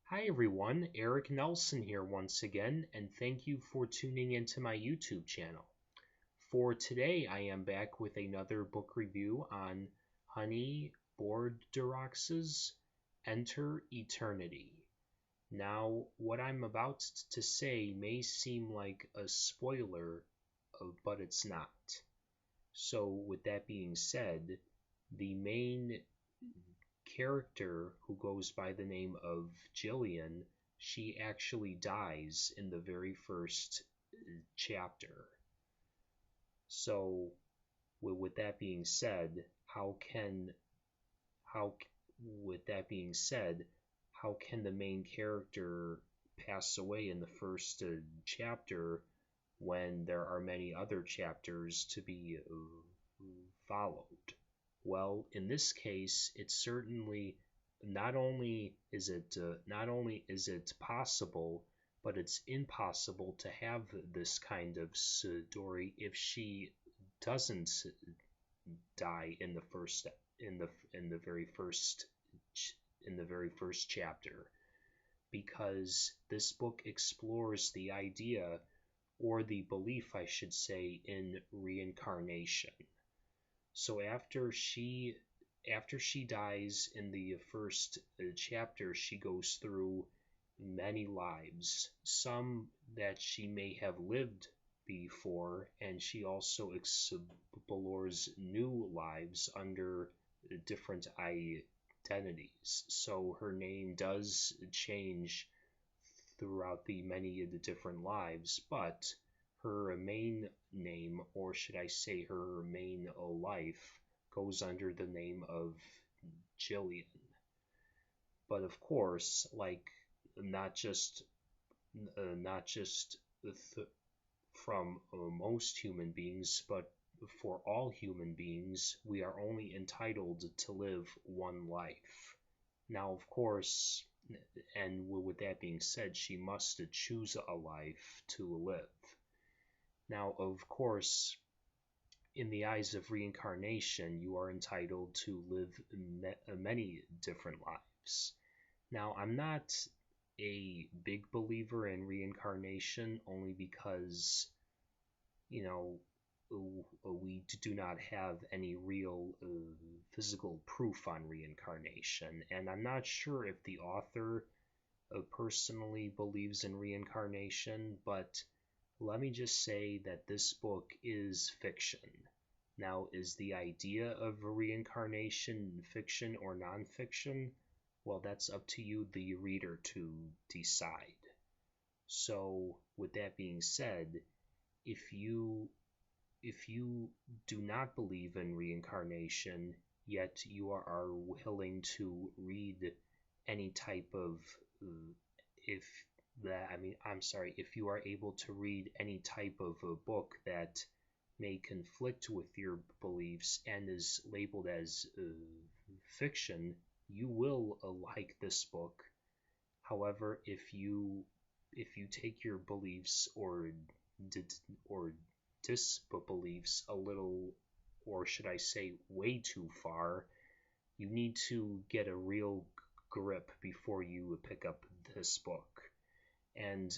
Hi everyone, Eric Nelson here once again, and thank you for tuning into my YouTube channel. For today, I am back with another book review on Honey Boudreaux's Enter Eternity. Now, what I'm about to say may seem like a spoiler, but it's not. So, with that being said, the main character who goes by the name of Jillian, she actually dies in the very first chapter. So, with that being said, how with that being said, how can the main character pass away in the first chapter when there are many other chapters to be followed? Well, in this case, it's certainly not only is it possible, but it's impossible to have this kind of story if she doesn't die in the first in the very first in the very first chapter, because this book explores the idea, or the belief I should say, in reincarnation. So after she dies in the first chapter, she goes through many lives, some that she may have lived before, and she also explores new lives under different identities. So her name does change throughout the many of the different lives, but her main name, or should I say her main life, goes under the name of Jillian. But of course, like not just from most human beings, but for all human beings, we are only entitled to live one life. Now, of course, and with that being said, she must choose a life to live. Now, of course, in the eyes of reincarnation, you are entitled to live many different lives. Now, I'm not a big believer in reincarnation, only because, you know, we do not have any real physical proof on reincarnation, and I'm not sure if the author personally believes in reincarnation, but let me just say that this book is fiction. Now, is the idea of reincarnation fiction or nonfiction? Well, that's up to you, the reader, to decide. So, with that being said, if you do not believe in reincarnation, yet you are willing to read any type of if if you are able to read any type of a book that may conflict with your beliefs and is labeled as fiction, you will like this book. However, if you take your beliefs or disbeliefs a little, or should I say way too far, you need to get a real grip before you pick up this book. And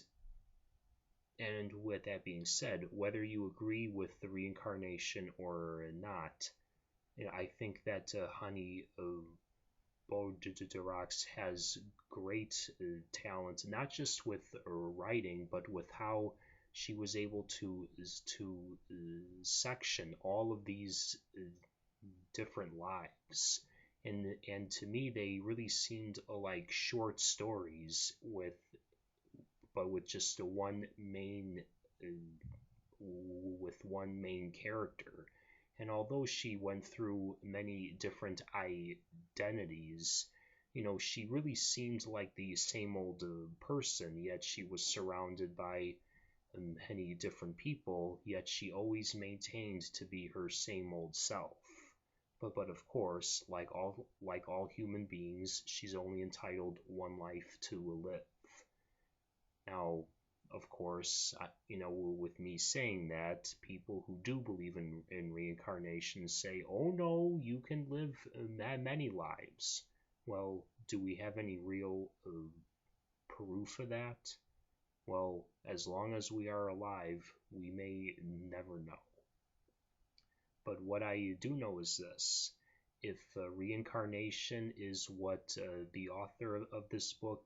with that being said, whether you agree with the reincarnation or not, I think that Honey Boudreaux has great talent, not just with writing, but with how she was able to section all of these different lives. And to me, they really seemed like short stories with just one main character. And although she went through many different identities, she really seemed like the same old person, yet she was surrounded by many different people, yet she always maintained to be her same old self. But of course, like all human beings, she's only entitled one life to live. Now, of course, with me saying that, people who do believe in reincarnation say, oh no, you can live many lives. Well, do we have any real proof of that? Well, as long as we are alive, we may never know. But what I do know is this. If reincarnation is what the author of this book,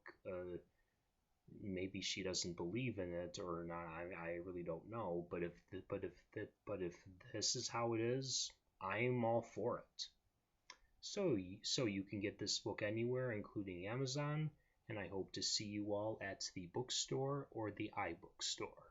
maybe she doesn't believe in it or not, I really don't know. But if this is how it is, I'm all for it. So you can get this book anywhere, including Amazon, and I hope to see you all at the bookstore or the iBookstore.